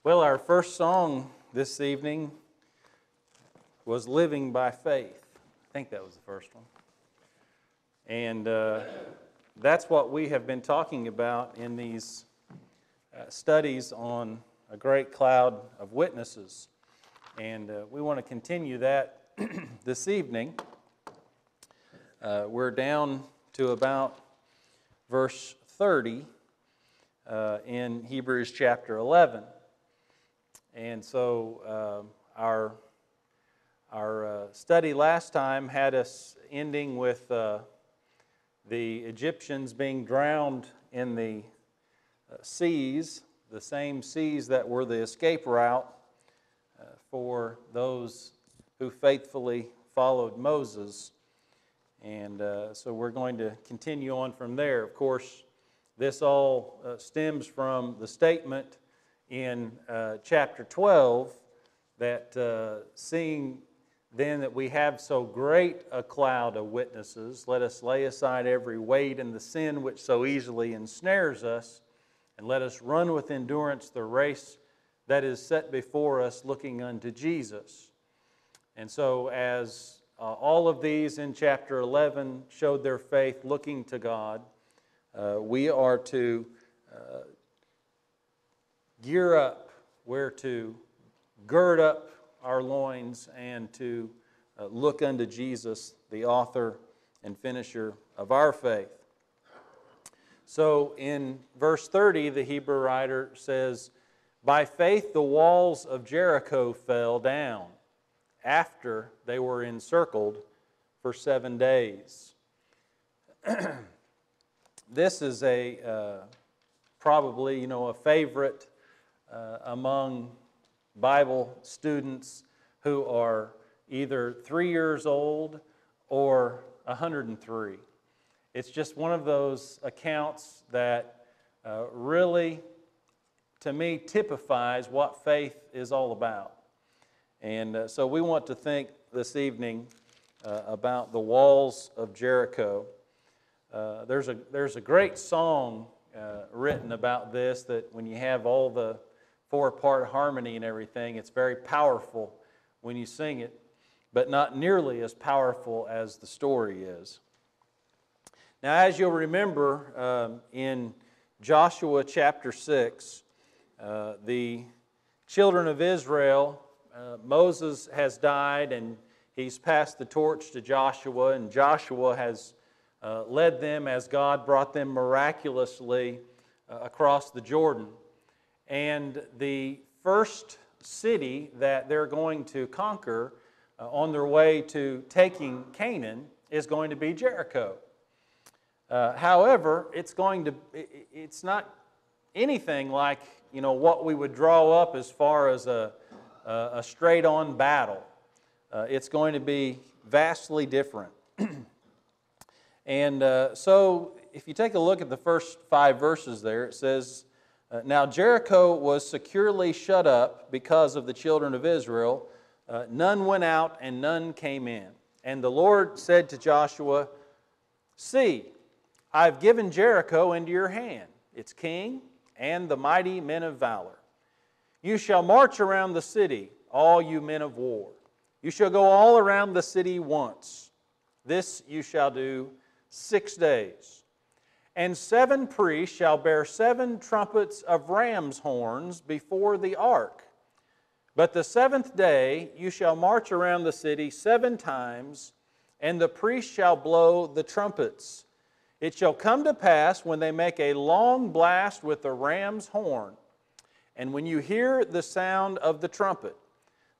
Well, our first song this evening was Living by Faith. I think that was the first one. And that's what we have been talking about in these studies on a great cloud of witnesses. And we want to continue that this evening. We're down to about verse 30 in Hebrews chapter 11. And so our study last time had us ending with the Egyptians being drowned in the seas, the same seas that were the escape route for those who faithfully followed Moses. And so we're going to continue on from there. Of course, this all stems from the statement in chapter 12 that seeing then that we have so great a cloud of witnesses, let us lay aside every weight and the sin which so easily ensnares us, and let us run with endurance the race that is set before us, looking unto Jesus. And so as all of these in chapter 11 showed their faith looking to God, we are to gear up, we're to gird up our loins and to look unto Jesus, the author and finisher of our faith. So in verse 30, the Hebrew writer says, "By faith the walls of Jericho fell down after they were encircled for 7 days." This is probably, a favorite among Bible students who are either 3 years old or 103. It's just one of those accounts that really, to me, typifies what faith is all about. And so we want to think this evening about the walls of Jericho. There's a great song written about this, that when you have all the four-part harmony and everything, it's very powerful when you sing it, but not nearly as powerful as the story is. Now, as you'll remember, in Joshua chapter 6, the children of Israel, Moses has died and he's passed the torch to Joshua, and Joshua has led them as God brought them miraculously across the Jordan. And the first city that they're going to conquer on their way to taking Canaan is going to be Jericho. However, it's not anything like what we would draw up as far as a straight-on battle. It's going to be vastly different. And so if you take a look at the first 5 verses there, it says, "Now Jericho was securely shut up because of the children of Israel. None went out and none came in. And the Lord said to Joshua, 'See, I've given Jericho into your hand, its king and the mighty men of valor. You shall march around the city, all you men of war. You shall go all around the city once. This you shall do 6 days. And 7 priests shall bear 7 trumpets of ram's horns before the ark. But the 7th day you shall march around the city 7 times, and the priests shall blow the trumpets. It shall come to pass when they make a long blast with the ram's horn, and when you hear the sound of the trumpet,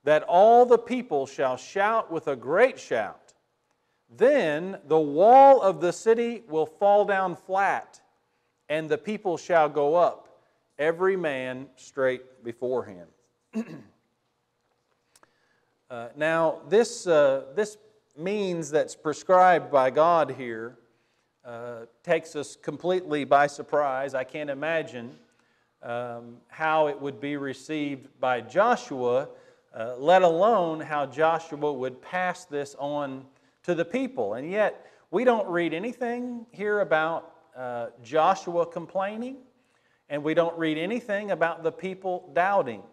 that all the people shall shout with a great shout. Then the wall of the city will fall down flat, and the people shall go up, every man straight before him.'" Now, this means that's prescribed by God here takes us completely by surprise. I can't imagine how it would be received by Joshua, let alone how Joshua would pass this on to the people. And yet, we don't read anything here about Joshua complaining, and we don't read anything about the people doubting.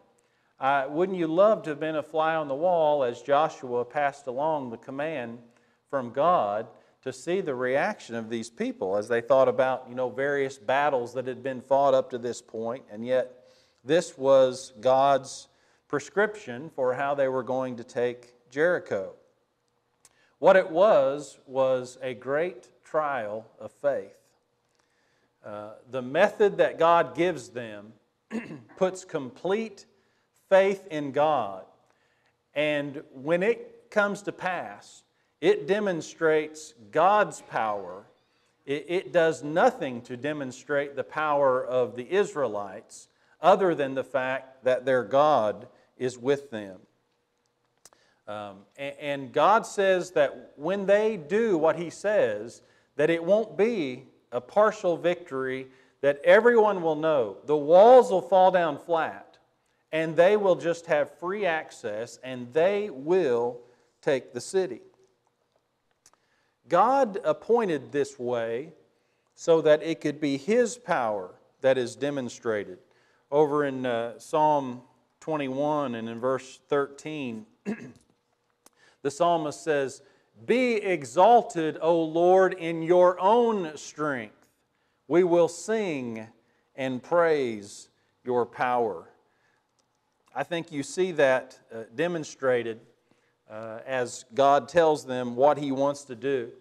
Wouldn't you love to have been a fly on the wall as Joshua passed along the command from God to see the reaction of these people as they thought about, various battles that had been fought up to this point, and yet this was God's prescription for how they were going to take Jericho. What it was a great trial of faith. The method that God gives them puts complete faith in God, and when it comes to pass, it demonstrates God's power. It does nothing to demonstrate the power of the Israelites other than the fact that their God is with them. And God says that when they do what He says, that it won't be a partial victory, that everyone will know. The walls will fall down flat, and they will just have free access, and they will take the city. God appointed this way so that it could be His power that is demonstrated. Over in Psalm 21 and in verse 13, the psalmist says, "Be exalted, O Lord, in your own strength. We will sing and praise your power." I think you see that demonstrated as God tells them what He wants to do.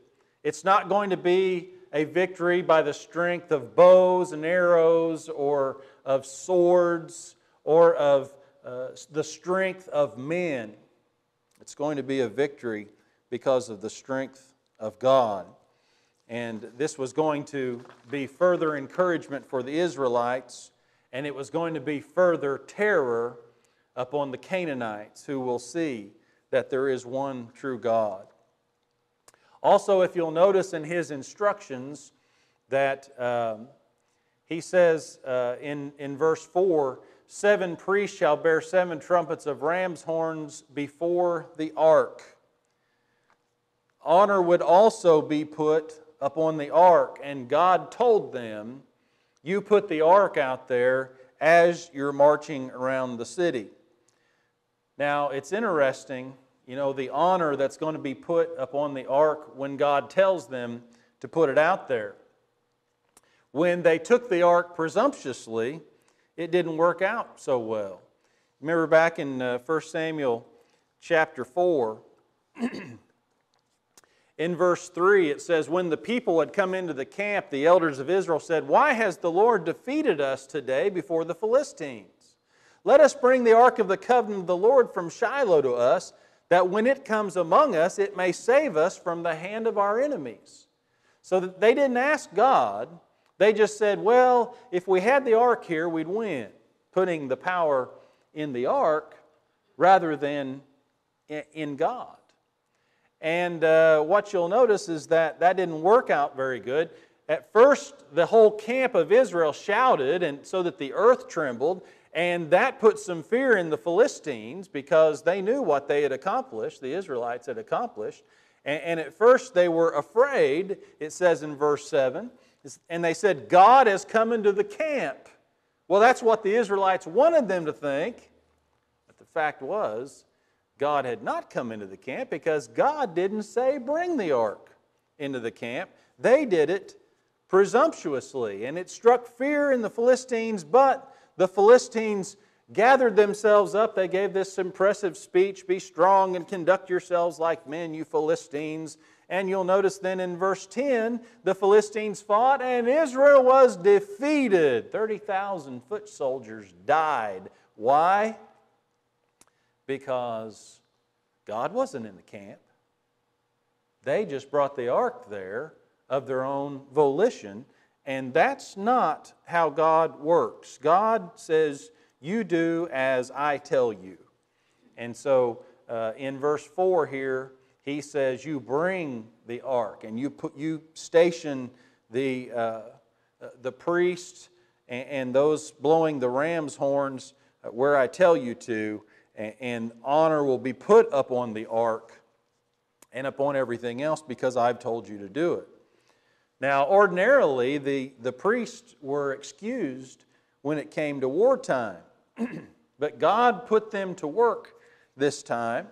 It's not going to be a victory by the strength of bows and arrows or of swords or of the strength of men. It's going to be a victory because of the strength of God. And this was going to be further encouragement for the Israelites, and it was going to be further terror upon the Canaanites, who will see that there is one true God. Also, if you'll notice in His instructions that He says in verse 4, 7 priests shall bear 7 trumpets of ram's horns before the ark. Honor would also be put upon the ark, and God told them, you put the ark out there as you're marching around the city. Now, it's interesting, the honor that's going to be put upon the ark when God tells them to put it out there. When they took the ark presumptuously, it didn't work out so well. Remember back in 1 Samuel chapter 4, in verse 3, it says, when the people had come into the camp, the elders of Israel said, "Why has the Lord defeated us today before the Philistines? Let us bring the ark of the covenant of the Lord from Shiloh to us, that when it comes among us, it may save us from the hand of our enemies." So that they didn't ask God. They just said, well, if we had the ark here, we'd win, putting the power in the ark rather than in God. And what you'll notice is that didn't work out very good. At first, the whole camp of Israel shouted, and so that the earth trembled, and that put some fear in the Philistines because they knew what they had accomplished, the Israelites had accomplished. And at first they were afraid, it says in verse 7, and they said, "God has come into the camp." Well, that's what the Israelites wanted them to think. But the fact was, God had not come into the camp because God didn't say, "Bring the ark into the camp." They did it presumptuously, and it struck fear in the Philistines, but the Philistines gathered themselves up. They gave this impressive speech, "Be strong and conduct yourselves like men, you Philistines." And you'll notice then in verse 10, the Philistines fought and Israel was defeated. 30,000 foot soldiers died. Why? Because God wasn't in the camp. They just brought the ark there of their own volition, and that's not how God works. God says, "You do as I tell you." And so in verse 4 here, He says, you bring the ark, and you station the priests and those blowing the ram's horns where I tell you to, and honor will be put upon the ark and upon everything else because I've told you to do it. Now, ordinarily, the priests were excused when it came to wartime. But God put them to work this time,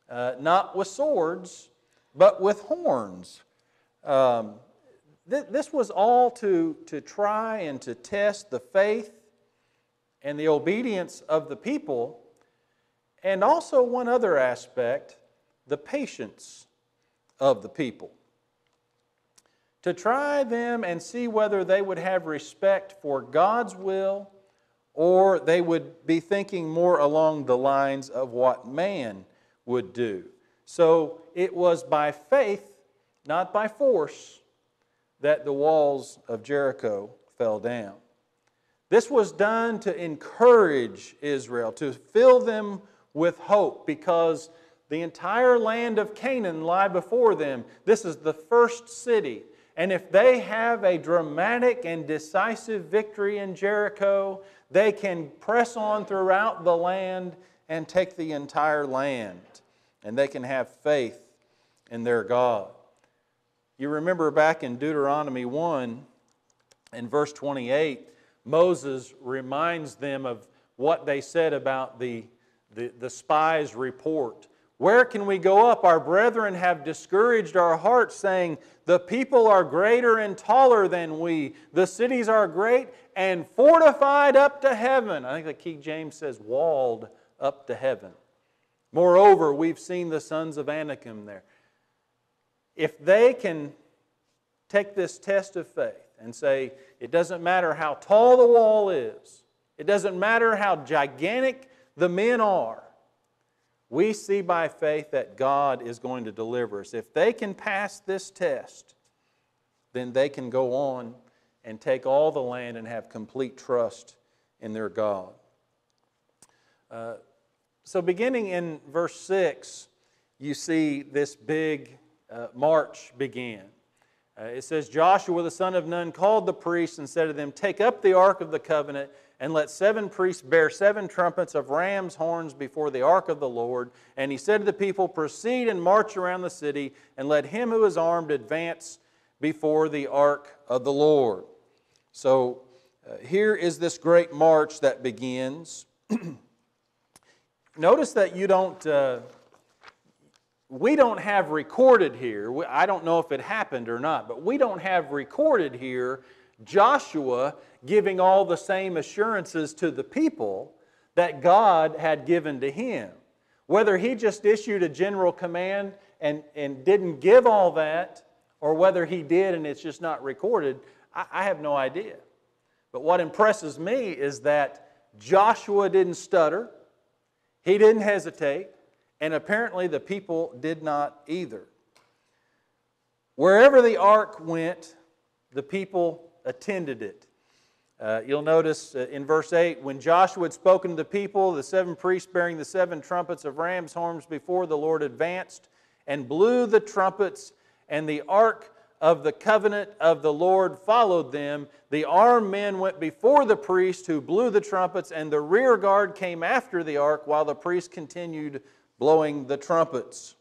not with swords, but with horns. This was all to try and to test the faith and the obedience of the people, and also one other aspect, the patience of the people. To try them and see whether they would have respect for God's will, or they would be thinking more along the lines of what man would do. So it was by faith, not by force, that the walls of Jericho fell down. This was done to encourage Israel, to fill them with hope, because the entire land of Canaan lie before them. This is the first city. And if they have a dramatic and decisive victory in Jericho, they can press on throughout the land and take the entire land. And they can have faith in their God. You remember back in Deuteronomy 1 and verse 28, Moses reminds them of what they said about the spies' report. Where can we go up? Our brethren have discouraged our hearts, saying, the people are greater and taller than we. The cities are great and fortified up to heaven. I think the King James says walled up to heaven. Moreover, we've seen the sons of Anakim there. If they can take this test of faith and say, it doesn't matter how tall the wall is, it doesn't matter how gigantic the men are, we see by faith that God is going to deliver us. If they can pass this test, then they can go on and take all the land and have complete trust in their God. So beginning in verse 6, you see this big march begin. It says, Joshua the son of Nun called the priests and said to them, take up the ark of the covenant, and let 7 priests bear 7 trumpets of ram's horns before the ark of the Lord. And he said to the people, proceed and march around the city, and let him who is armed advance before the ark of the Lord. So here is this great march that begins. Notice that we don't have recorded here, I don't know if it happened or not, but we don't have recorded here Joshua giving all the same assurances to the people that God had given to him. Whether he just issued a general command and didn't give all that, or whether he did and it's just not recorded, I have no idea. But what impresses me is that Joshua didn't stutter, he didn't hesitate, and apparently the people did not either. Wherever the ark went, the people attended it. You'll notice in verse 8, when Joshua had spoken to the people, the 7 priests bearing the 7 trumpets of ram's horns before the Lord advanced and blew the trumpets, and the ark of the covenant of the Lord followed them. The armed men went before the priests who blew the trumpets, and the rear guard came after the ark while the priests continued blowing the trumpets.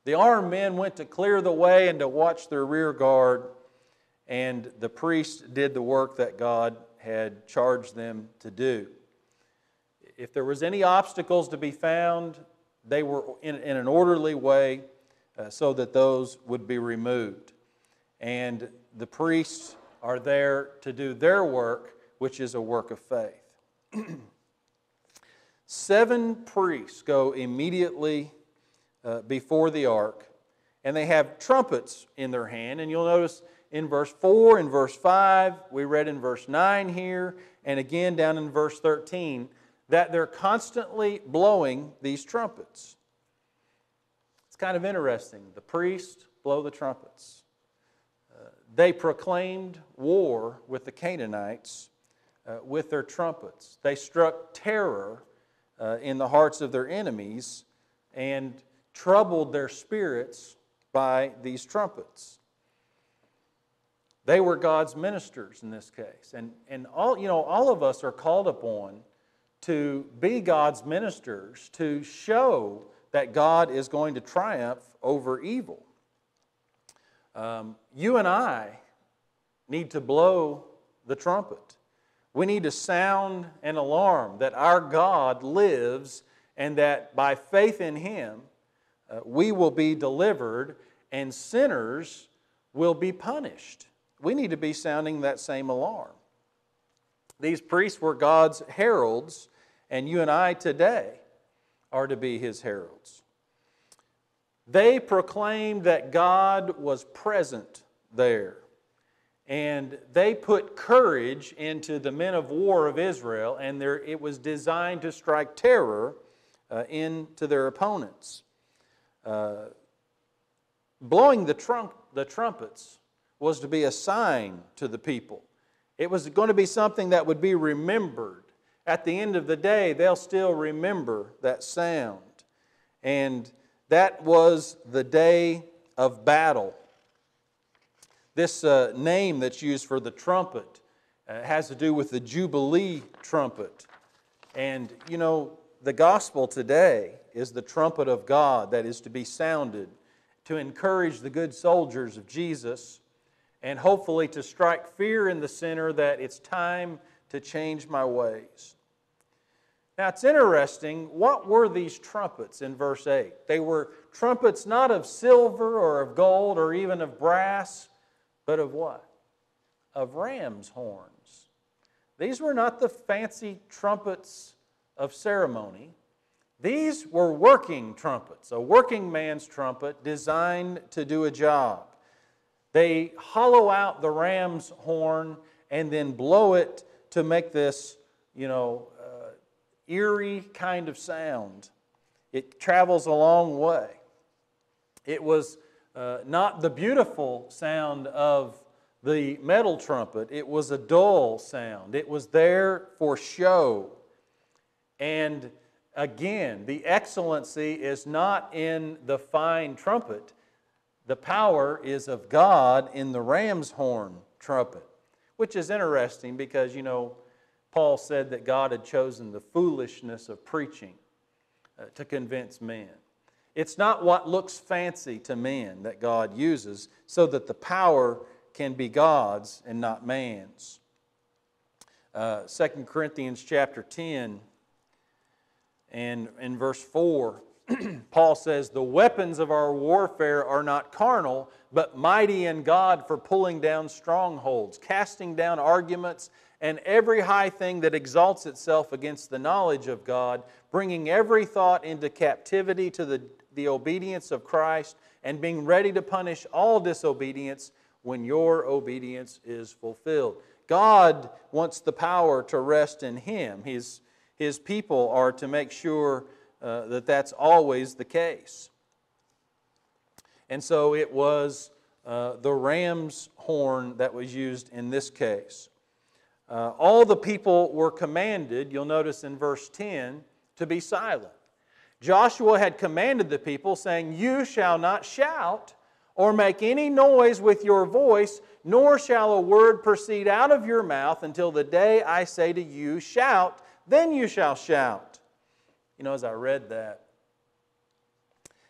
The armed men went to clear the way and to watch their rear guard, and the priests did the work that God had charged them to do. If there was any obstacles to be found, they were in an orderly way so that those would be removed. And the priests are there to do their work, which is a work of faith. 7 priests go immediately before the ark, and they have trumpets in their hand. And you'll notice in verse 4, in verse 5, we read in verse 9 here, and again down in verse 13, that they're constantly blowing these trumpets. It's kind of interesting. The priests blow the trumpets. They proclaimed war with the Canaanites with their trumpets. They struck terror in the hearts of their enemies and troubled their spirits by these trumpets. They were God's ministers in this case. And all of us are called upon to be God's ministers, to show that God is going to triumph over evil. You and I need to blow the trumpet. We need to sound an alarm that our God lives and that by faith in Him, we will be delivered and sinners will be punished. We need to be sounding that same alarm. These priests were God's heralds, and you and I today are to be His heralds. They proclaimed that God was present there. And they put courage into the men of war of Israel, and it was designed to strike terror into their opponents. Blowing the trumpets was to be a sign to the people. It was going to be something that would be remembered. At the end of the day, they'll still remember that sound. And that was the day of battle. This name that's used for the trumpet has to do with the Jubilee trumpet. And, you know, the gospel today is the trumpet of God that is to be sounded to encourage the good soldiers of Jesus and hopefully to strike fear in the sinner that it's time to change my ways. Now, it's interesting, what were these trumpets in verse 8? They were trumpets not of silver or of gold or even of brass, but of what? Of ram's horns. These were not the fancy trumpets of ceremony. These were working trumpets, a working man's trumpet designed to do a job. They hollow out the ram's horn and then blow it to make this, eerie kind of sound. It travels a long way. It was not the beautiful sound of the metal trumpet. It was a dull sound. It was there for show. And again, the excellency is not in the fine trumpet. The power is of God in the ram's horn trumpet, which is interesting because, Paul said that God had chosen the foolishness of preaching to convince men. It's not what looks fancy to men that God uses so that the power can be God's and not man's. 2 Corinthians chapter 10 and in verse 4, Paul says, "The weapons of our warfare are not carnal, but mighty in God for pulling down strongholds, casting down arguments, and every high thing that exalts itself against the knowledge of God, bringing every thought into captivity to the obedience of Christ, and being ready to punish all disobedience when your obedience is fulfilled." God wants the power to rest in Him. His people are to make sure that that's always the case. And so it was the ram's horn that was used in this case. All the people were commanded, you'll notice in verse 10, to be silent. Joshua had commanded the people, saying, "You shall not shout or make any noise with your voice, nor shall a word proceed out of your mouth until the day I say to you, shout, then you shall shout." As I read that,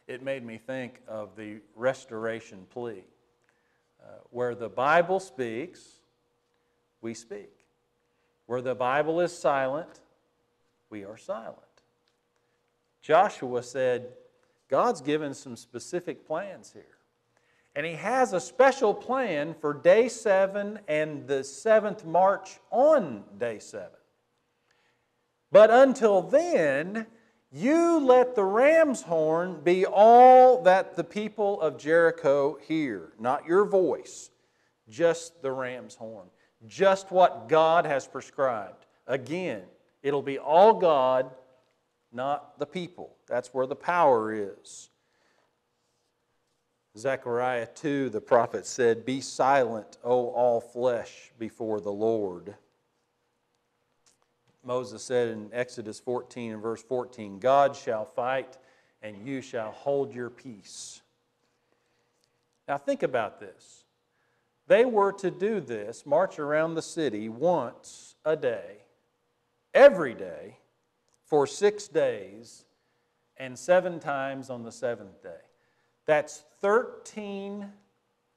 it made me think of the restoration plea. Where the Bible speaks, we speak. Where the Bible is silent, we are silent. Joshua said, God's given some specific plans here. And He has a special plan for day 7 and the 7th march on day 7. But until then, you let the ram's horn be all that the people of Jericho hear. Not your voice, just the ram's horn. Just what God has prescribed. Again, it'll be all God, not the people. That's where the power is. Zechariah 2, the prophet said, "Be silent, O all flesh, before the Lord." Moses said in Exodus 14 and verse 14, "God shall fight, and you shall hold your peace." Now think about this. They were to do this, march around the city once a day, every day, for 6 days, and 7 times on the 7th day. That's 13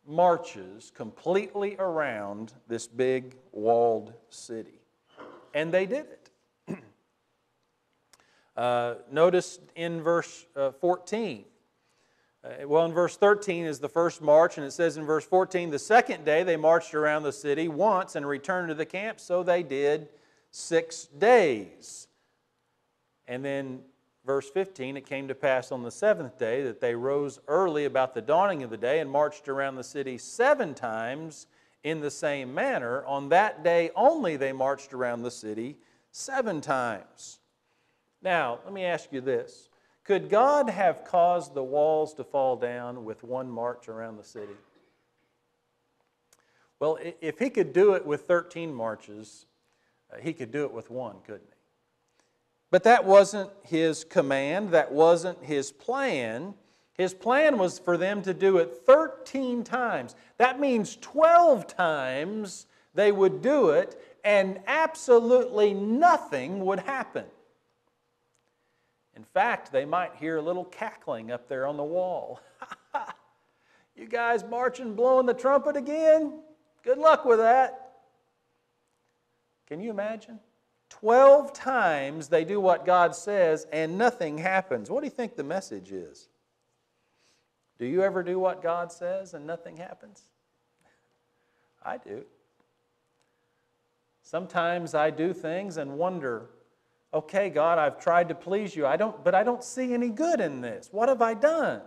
marches completely around this big walled city. and they did it. Notice in verse 14. In verse 13 is the first march, and it says in verse 14, the second day they marched around the city once and returned to the camp, so they did 6 days. And then verse 15, it came to pass on the seventh day that they rose early about the dawning of the day and marched around the city 7 times in the same manner. On that day only they marched around the city 7 times. Now, let me ask you this. Could God have caused the walls to fall down with one march around the city? Well, if He could do it with 13 marches, He could do it with one, couldn't He? But that wasn't His command. That wasn't His plan. His plan was for them to do it 13 times. That means 12 times they would do it, and absolutely nothing would happen. In fact, they might hear a little cackling up there on the wall. You guys marching, blowing the trumpet again? Good luck with that. Can you imagine? 12 times they do what God says and nothing happens. What do you think the message is? Do you ever do what God says and nothing happens? I do. Sometimes I do things and wonder, okay, God, I've tried to please you, but I don't see any good in this. What have I done?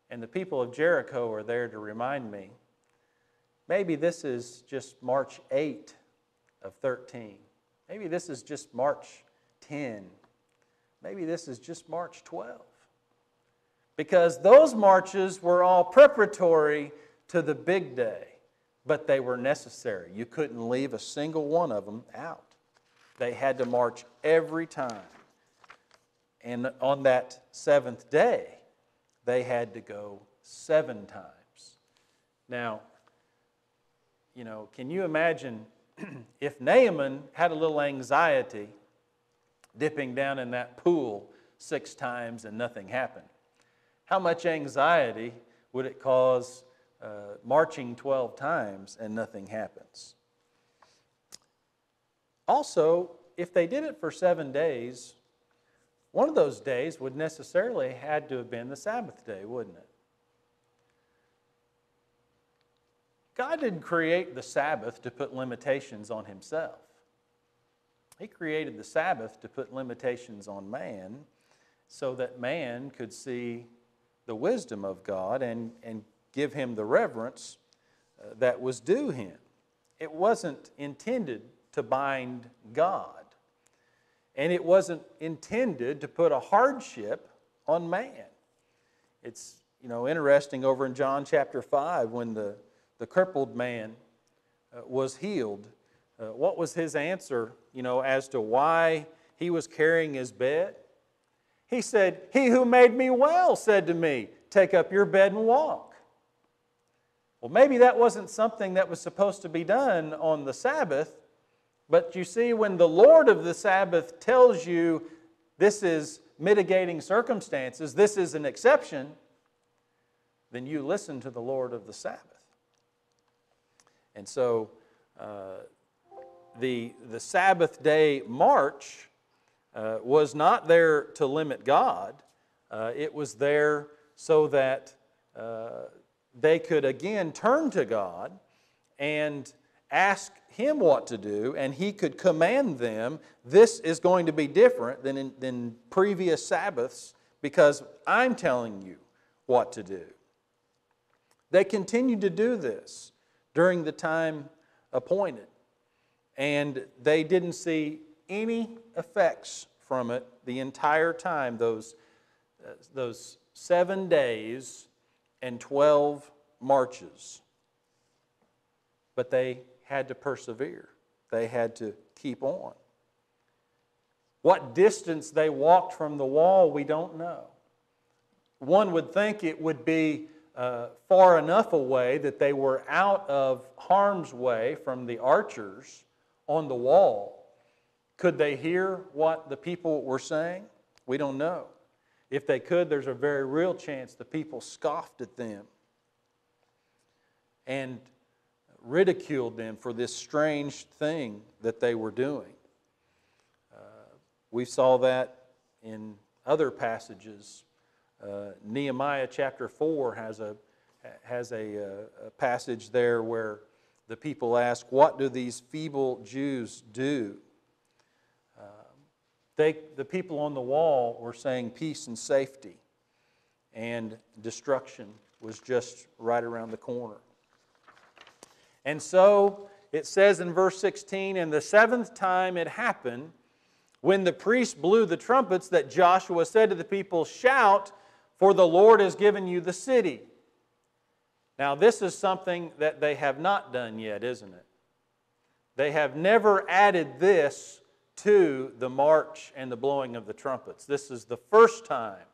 And the people of Jericho are there to remind me, maybe this is just March 8 of 13. Maybe this is just March 10. Maybe this is just March 12. Because those marches were all preparatory to the big day, but they were necessary. You couldn't leave a single one of them out. They had to march every time. And on that 7th day, they had to go 7 times. Now, can you imagine if Naaman had a little anxiety dipping down in that pool 6 times and nothing happened? How much anxiety would it cause marching 12 times and nothing happens? Also, if they did it for 7 days, one of those days would necessarily had to have been the Sabbath day, wouldn't it? God didn't create the Sabbath to put limitations on Himself. He created the Sabbath to put limitations on man so that man could see the wisdom of God and give Him the reverence that was due Him. It wasn't intended to bind God. And it wasn't intended to put a hardship on man. It's, interesting over in John chapter 5 when the crippled man was healed. What was his answer, as to why he was carrying his bed? He said, "He who made me well said to me, 'Take up your bed and walk.'" Well, maybe that wasn't something that was supposed to be done on the Sabbath, but you see, when the Lord of the Sabbath tells you this is mitigating circumstances, this is an exception, then you listen to the Lord of the Sabbath. And so the Sabbath day march was not there to limit God. It was there so that they could again turn to God and ask Him what to do, and He could command them, this is going to be different than previous Sabbaths because I'm telling you what to do. They continued to do this during the time appointed, and they didn't see any effects from it the entire time, those 7 days and 12 marches. But they had to persevere. They had to keep on. What distance they walked from the wall, we don't know. One would think it would be far enough away that they were out of harm's way from the archers on the wall. Could they hear what the people were saying? We don't know. If they could, there's a very real chance the people scoffed at them. And ridiculed them for this strange thing that they were doing. We saw that in other passages. Nehemiah chapter 4 has a passage there where the people ask, "What do these feeble Jews do?" The people on the wall were saying peace and safety, and destruction was just right around the corner. And so it says in verse 16, "And the seventh time it happened, when the priest blew the trumpets, that Joshua said to the people, 'Shout, for the Lord has given you the city.'" Now this is something that they have not done yet, isn't it? They have never added this to the march and the blowing of the trumpets. This is the first time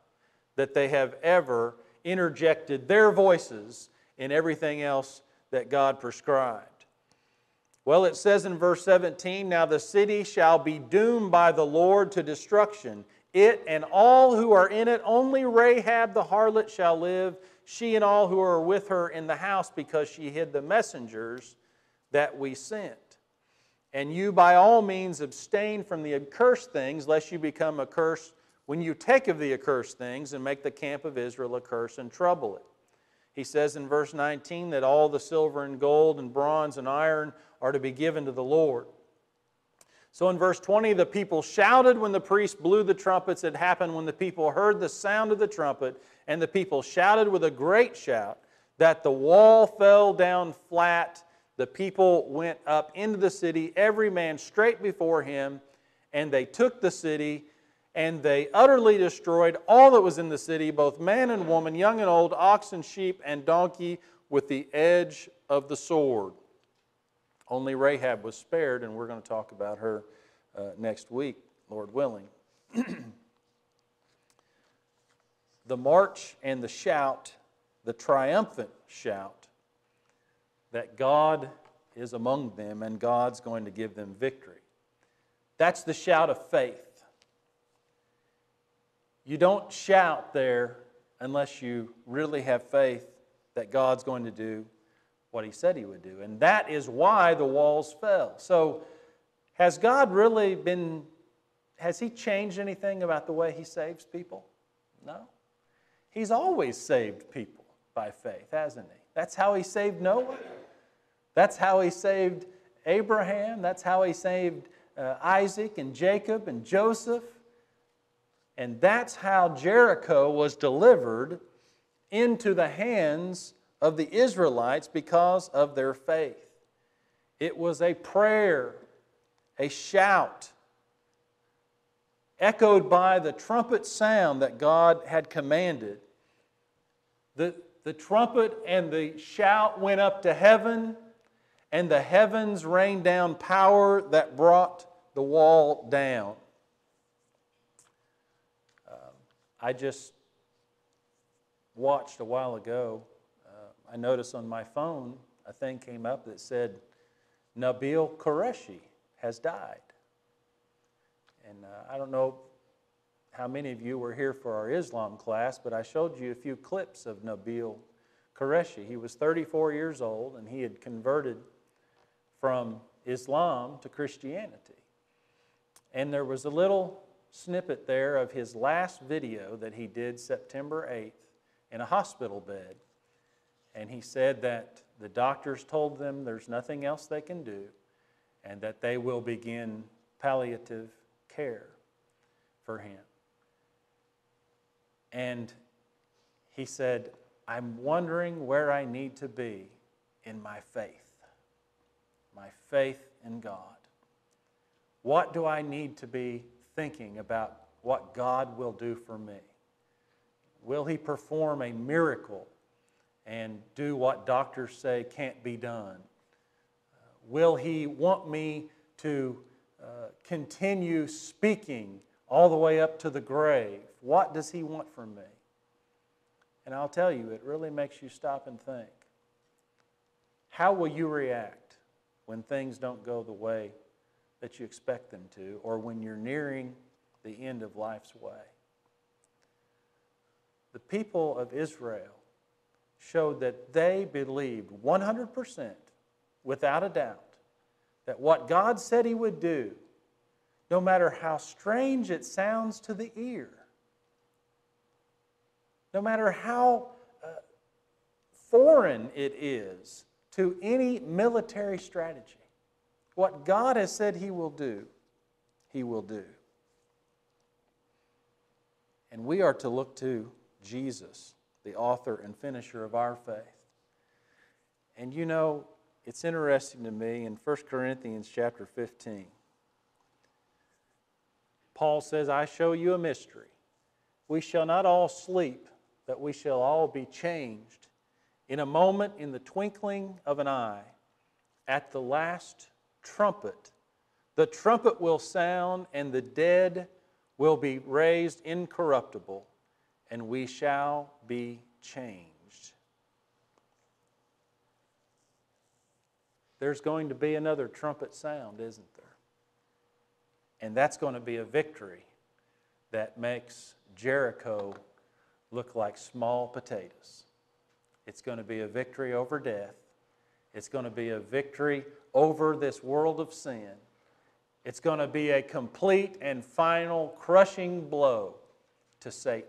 that they have ever interjected their voices in everything else that God prescribed. Well, it says in verse 17, "Now the city shall be doomed by the Lord to destruction. It and all who are in it, only Rahab the harlot shall live, she and all who are with her in the house, because she hid the messengers that we sent. And you by all means abstain from the accursed things, lest you become accursed when you take of the accursed things and make the camp of Israel a curse and trouble it." He says in verse 19 that all the silver and gold and bronze and iron are to be given to the Lord. So in verse 20, "The people shouted when the priest blew the trumpets. It happened when the people heard the sound of the trumpet, and the people shouted with a great shout, that the wall fell down flat. The people went up into the city, every man straight before him, and they took the city, and they utterly destroyed all that was in the city, both man and woman, young and old, ox and sheep and donkey, with the edge of the sword." Only Rahab was spared, and we're going to talk about her next week, Lord willing. The march and the shout, the triumphant shout, that God is among them and God's going to give them victory. That's the shout of faith. You don't shout there unless you really have faith that God's going to do what He said He would do. And that is why the walls fell. So has God really has He changed anything about the way He saves people? No. He's always saved people by faith, hasn't He? That's how He saved Noah. That's how He saved Abraham. That's how He saved Isaac and Jacob and Joseph. And that's how Jericho was delivered into the hands of the Israelites because of their faith. It was a prayer, a shout, echoed by the trumpet sound that God had commanded. The trumpet and the shout went up to heaven, and the heavens rained down power that brought the wall down. I just watched a while ago, I noticed on my phone a thing came up that said, Nabil Qureshi has died. And I don't know how many of you were here for our Islam class, but I showed you a few clips of Nabil Qureshi. He was 34 years old, and he had converted from Islam to Christianity. And there was a little snippet there of his last video that he did September 8th in a hospital bed. And he said that the doctors told them there's nothing else they can do and that they will begin palliative care for him. And he said, "I'm wondering where I need to be in my faith in God. What do I need to be thinking about what God will do for me? Will He perform a miracle and do what doctors say can't be done? Will He want me to continue speaking all the way up to the grave? What does He want from me?" And I'll tell you, it really makes you stop and think. How will you react when things don't go the way that you expect them to, or when you're nearing the end of life's way? The people of Israel showed that they believed 100% without a doubt, that what God said He would do, no matter how strange it sounds to the ear, no matter how foreign it is to any military strategy, what God has said He will do, He will do. And we are to look to Jesus, the author and finisher of our faith. And you know, it's interesting to me in 1 Corinthians chapter 15. Paul says, I show you a mystery. We shall not all sleep, but we shall all be changed in a moment, in the twinkling of an eye, at the last trumpet. The trumpet will sound, and the dead will be raised incorruptible, and we shall be changed. There's going to be another trumpet sound, isn't there? And that's going to be a victory that makes Jericho look like small potatoes. It's going to be a victory over death. It's going to be a victory over this world of sin. It's going to be a complete and final crushing blow to Satan.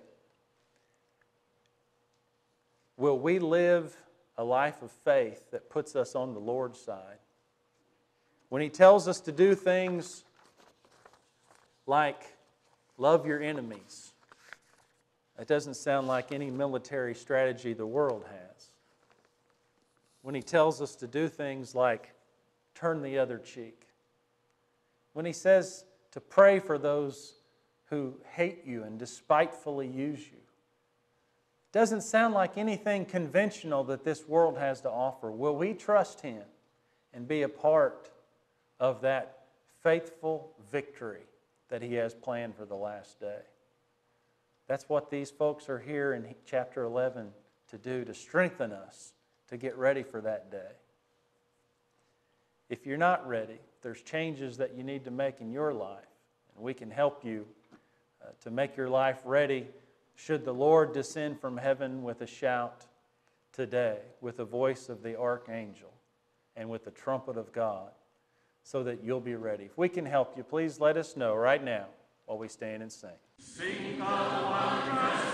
Will we live a life of faith that puts us on the Lord's side? When He tells us to do things like love your enemies, that doesn't sound like any military strategy the world has. When He tells us to do things like turn the other cheek. When He says to pray for those who hate you and despitefully use you. Doesn't sound like anything conventional that this world has to offer. Will we trust Him and be a part of that faithful victory that He has planned for the last day? That's what these folks are here in chapter 11 to do, to strengthen us, to get ready for that day. If you're not ready, there's changes that you need to make in your life, and we can help you to make your life ready should the Lord descend from heaven with a shout today, with the voice of the archangel and with the trumpet of God, so that you'll be ready. If we can help you, please let us know right now while we stand and sing. Sing the wondrous